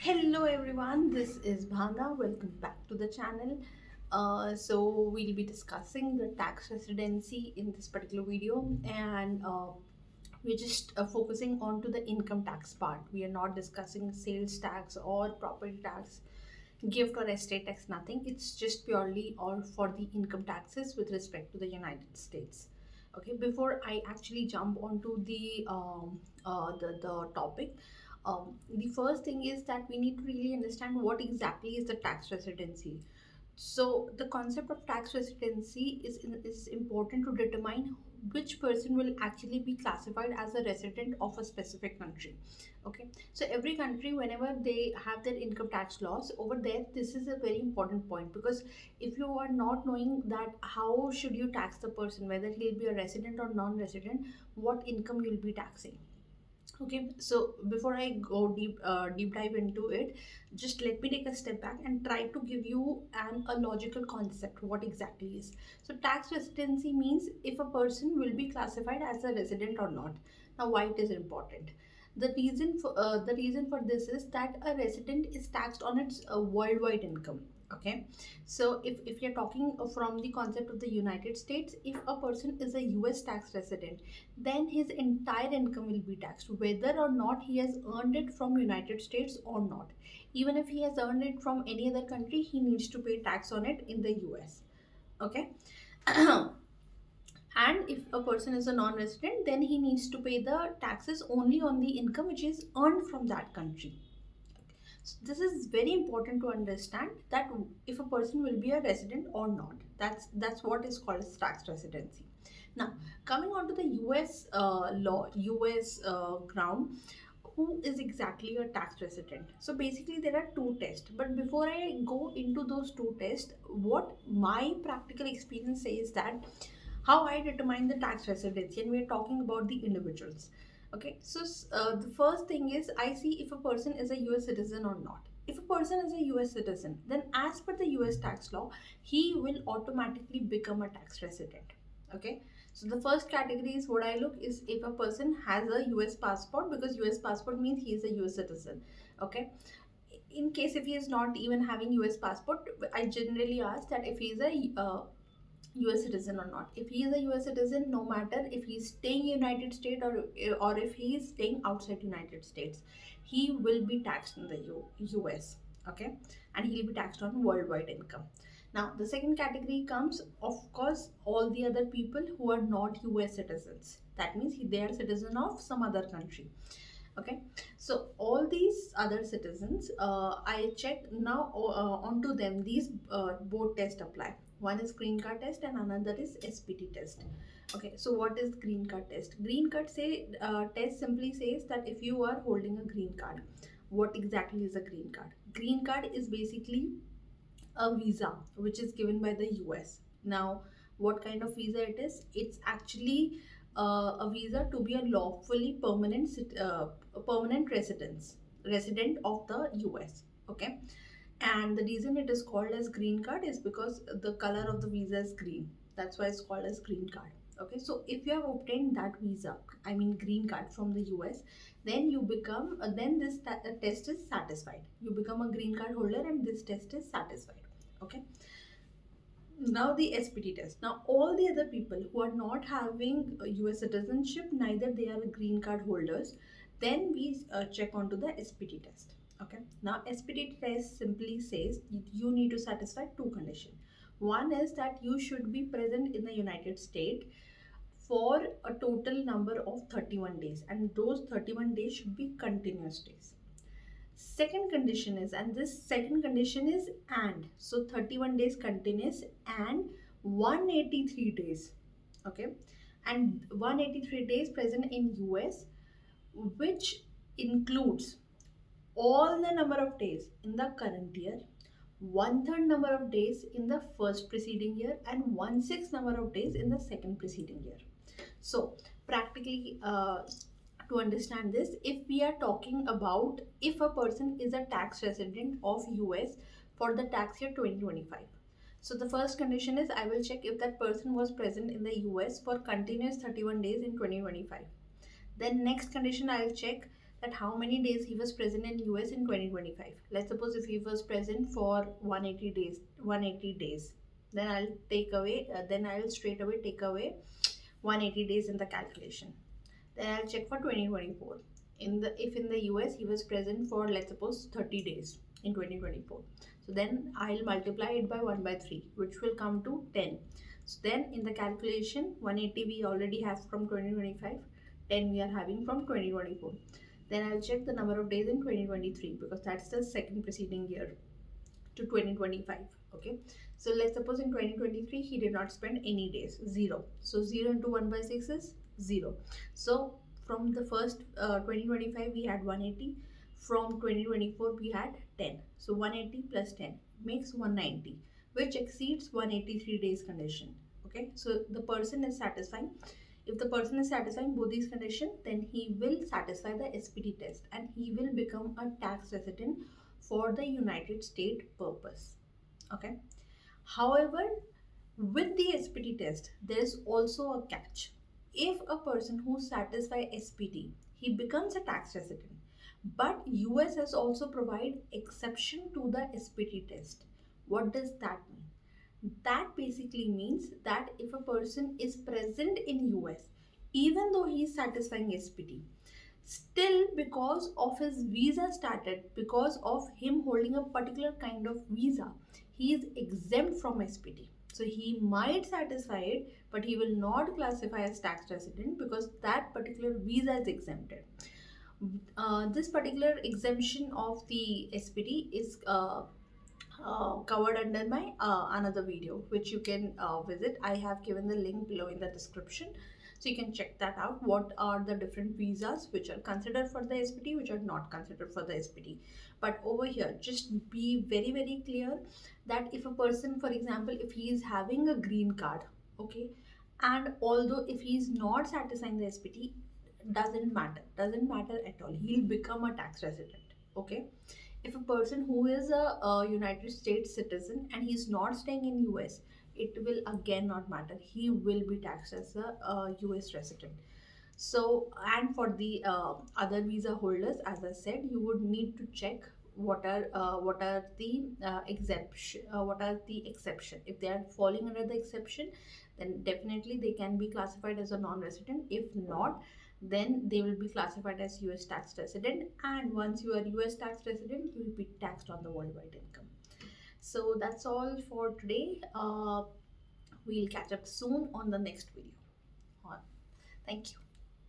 Hello everyone, this is Bhana. Welcome back to the channel. So we'll be discussing the tax residency in this particular video, and we're just focusing on to the income tax part. We are not discussing sales tax or property tax, gift or estate tax, nothing. It's just purely all for the income taxes with respect to the United States. Okay, before I actually jump onto the topic, the first thing is that we need to really understand what exactly is the tax residency. So the concept of tax residency is important to determine which person will actually be classified as a resident of a specific country. Okay, so every country, whenever they have their income tax laws over there, this is a very important point, because if you are not knowing that how should you tax the person, whether he'll be a resident or non-resident, what income you'll be taxing. Okay, so before I go deep dive into it, just let me take a step back and try to give you a logical concept what exactly is. So tax residency means if a person will be classified as a resident or not. Now, why it is important? The reason for this is that a resident is taxed on its worldwide income. Okay, so if you're talking from the concept of the United States, if a person is a US tax resident, then his entire income will be taxed, whether or not he has earned it from United States or not. Even if he has earned it from any other country, he needs to pay tax on it in the US. Okay. And if a person is a non-resident, then he needs to pay the taxes only on the income which is earned from that country. So this is very important to understand that if a person will be a resident or not. That's what is called as tax residency. Now, coming on to the US law, US ground, who is exactly a tax resident? So basically, there are two tests. But before I go into those two tests, what my practical experience says that how I determine the tax residency, and we're talking about the individuals. Okay, so the first thing is I see if a person is a US citizen or not. If a person is a US citizen, then as per the US tax law, he will automatically become a tax resident. Okay, so the first category is what I look is if a person has a US passport, because US passport means he is a US citizen. Okay, in case if he is not even having US passport, I generally ask that if he is a US citizen or not. If he is a US citizen, no matter if he's staying in United States or if he is staying outside United States, he will be taxed in the US. Okay, and he'll be taxed on worldwide income. Now, the second category comes, of course, all the other people who are not US citizens. That means they are citizen of some other country. Okay, so all these other citizens, I check now onto them these both tests apply. One is green card test and another is SPT test. Okay, so what is green card test? Green card test simply says that if you are holding a green card, what exactly is a green card? Green card is basically a visa which is given by the US. Now, what kind of visa it is? It's actually a visa to be a lawfully permanent resident of the US. Okay, and the reason it is called as green card is because the color of the visa is green. That's why it's called as green card. Okay, so if you have obtained that visa, I mean green card from the US, then you become then test is satisfied. You become a green card holder and this test is satisfied. Okay, now the SPT test. Now all the other people who are not having US citizenship, neither they are green card holders, then we check onto the SPT test. Okay, now SPT test simply says you need to satisfy two conditions. One is that you should be present in the United States for a total number of 31 days, and those 31 days should be continuous days. Second condition is, and this second condition is and, so 31 days continuous and 183 days. Okay, and 183 days present in US, which includes all the number of days in the current year, one third number of days in the first preceding year, and one sixth number of days in the second preceding year. So practically, to understand this, if we are talking about if a person is a tax resident of US for the tax year 2025, so the first condition is I will check if that person was present in the US for continuous 31 days in 2025. Then next condition I'll check that how many days he was present in US in 2025. Let's suppose if he was present for 180 days, then I'll take away, then I'll straight away take away 180 days in the calculation. Then I'll check for 2024. If in the US he was present for, let's suppose, 30 days in 2024. So then I'll multiply it by 1 by 3, which will come to 10. So then in the calculation, 180 we already have from 2025, 10 we are having from 2024. Then I'll check the number of days in 2023 because that's the second preceding year to 2025. Okay, so let's suppose in 2023 he did not spend any days, 0. So 0 into 1 by 6 is 0. So from the first 2025 we had 180, from 2024 we had 10. So 180 plus 10 makes 190, which exceeds 183 days condition. Okay, so the person is satisfying. If the person is satisfying both these conditions, then he will satisfy the SPT test and he will become a tax resident for the United States purpose. Okay. However, with the SPT test, there is also a catch. If a person who satisfies SPT, he becomes a tax resident. But US has also provided exception to the SPT test. What does that mean? That basically means that if a person is present in US, even though he is satisfying SPT, still because of his visa status, because of him holding a particular kind of visa, he is exempt from SPT. So he might satisfy it, but he will not classify as tax resident because that particular visa is exempted. This particular exemption of the SPT is covered under my another video, which you can visit. I have given the link below in the description, so you can check that out. What are the different visas which are considered for the SPT, which are not considered for the SPT. But over here, just be very very clear that if a person, for example, if he is having a green card, okay, and although if he is not satisfying the SPT, doesn't matter at all, he'll become a tax resident. Okay, if a person who is a United States citizen and he's not staying in US, it will again not matter, he will be taxed as a US resident. So, and for the other visa holders, as I said, you would need to check what are the exception, what are the exception. If they are falling under the exception, then definitely they can be classified as a non-resident. If not, then they will be classified as US tax resident. And once you are US tax resident, you will be taxed on the worldwide income. So that's all for today. We'll catch up soon on the next video. Thank you.